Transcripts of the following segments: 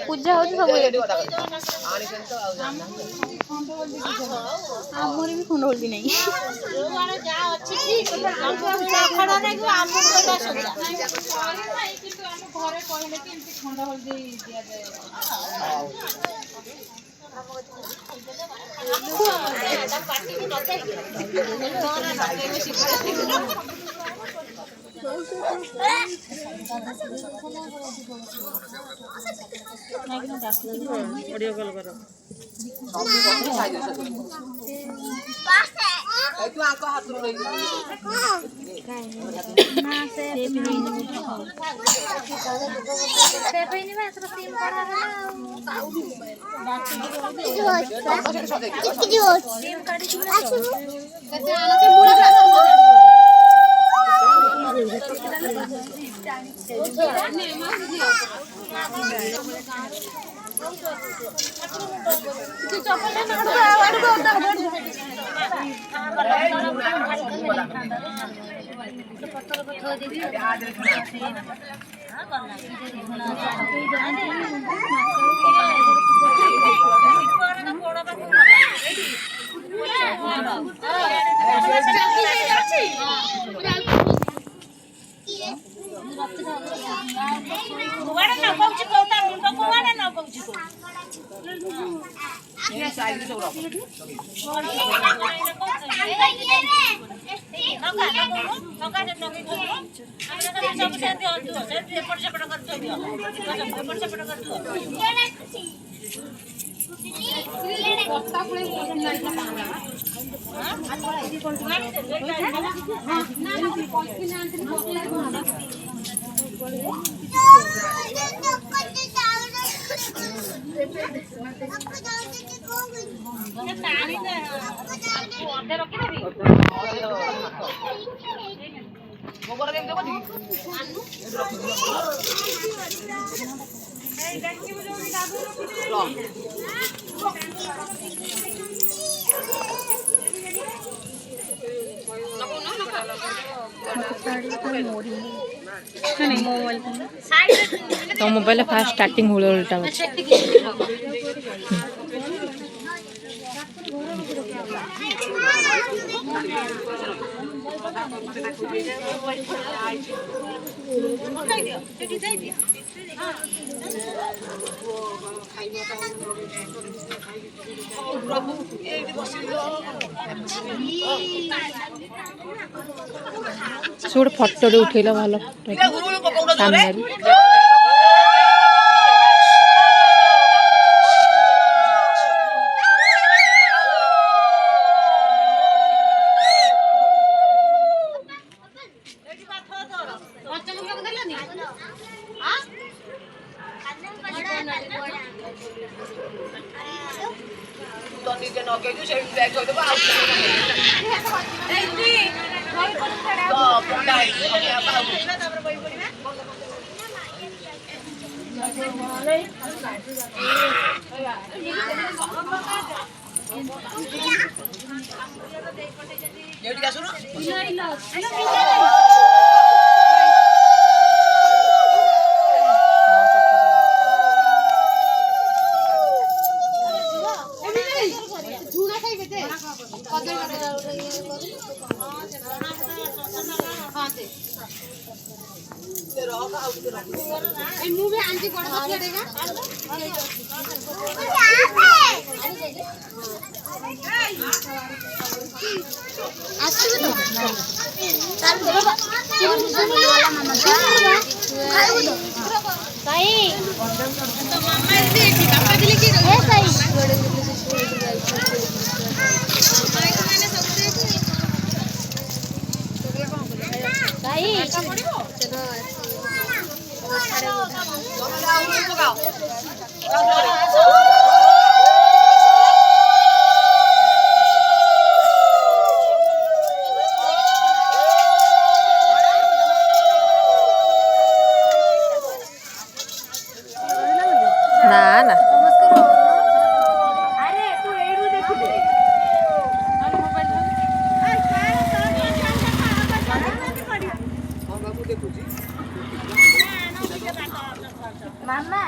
पूजा हो सब आमर भी खंड होल्दी नहीं ऑडियो कॉल करो तू आको हाथ में नहीं ना से पेनी में तो सीम पड़ा है ना सीम काटी कहते आना के पूरी तो मोबाइल फास्ट स्टार्टिंग हुए उल्टा से गोटे फटोटे उठेला भल सामने ना ना ମାମା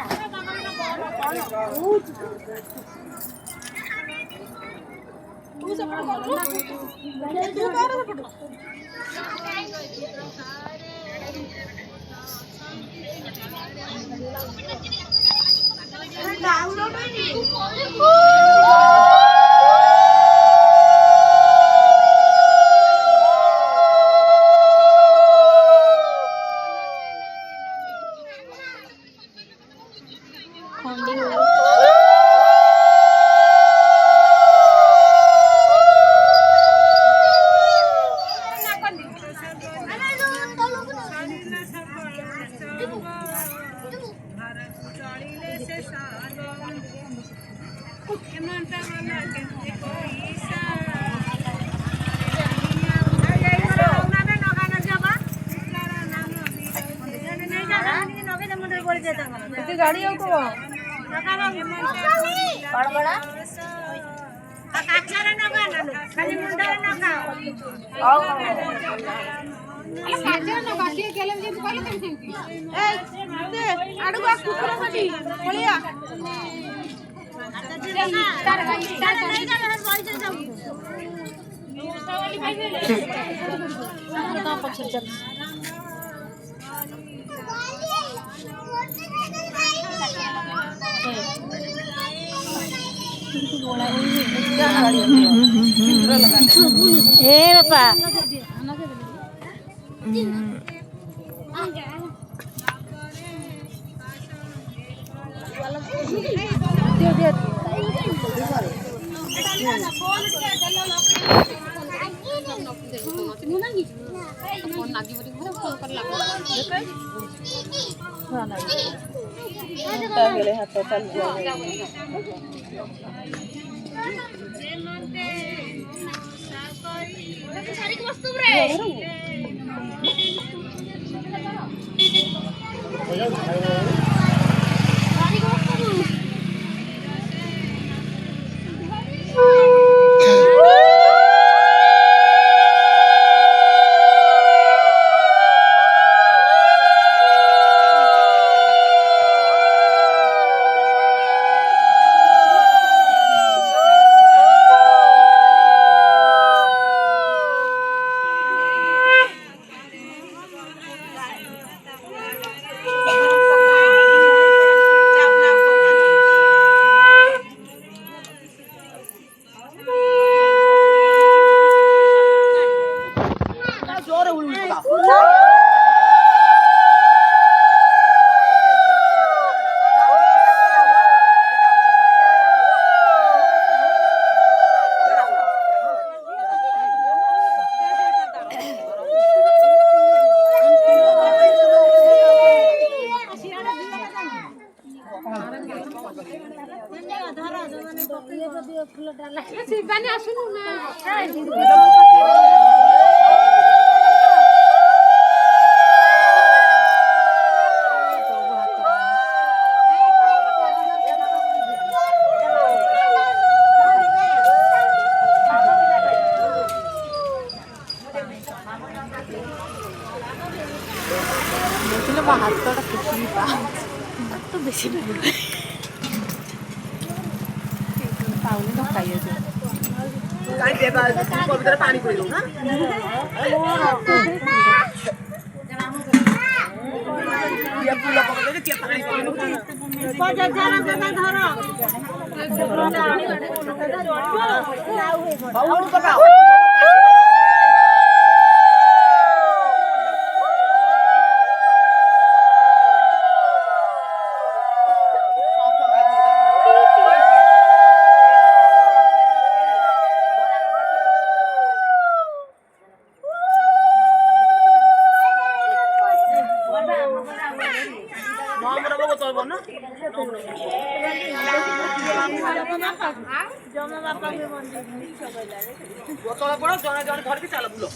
गाड़ी ए बापा पानी पड़ी ना ये पूरा पकड़ के चिया पानी को जजारा जगा धरो बाउल पकाओ बोतल पड़ो जने जने धर के चल बुलो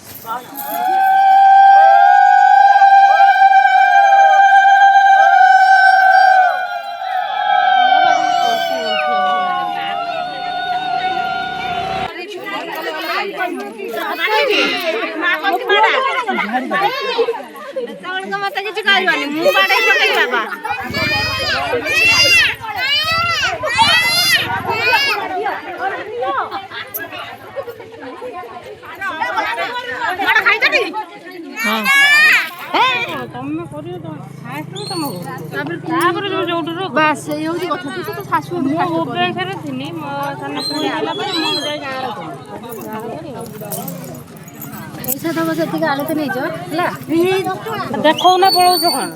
ମତେ କିଛି କରିବନି ମୁଁ ବାଡେଇ ପକେଇ ବାବା ବାସ୍ ସେଇ ହଉଛି କଥା ତୁ ତ ଶାଶୁ ମୁଁ ଭୁବନେଶ୍ୱରରେ ଥିଲି ମୋ ସାନ ପୁଅ ହେଲା ପରେ ମୁଁ ଯାଇ ଗାଁରେ ପଇସା ଦବ ସେତିକି ଆଳୁତେ ନେଇଛ ହେଲା ଦେଖଉନା ପଳଉଛ କଣ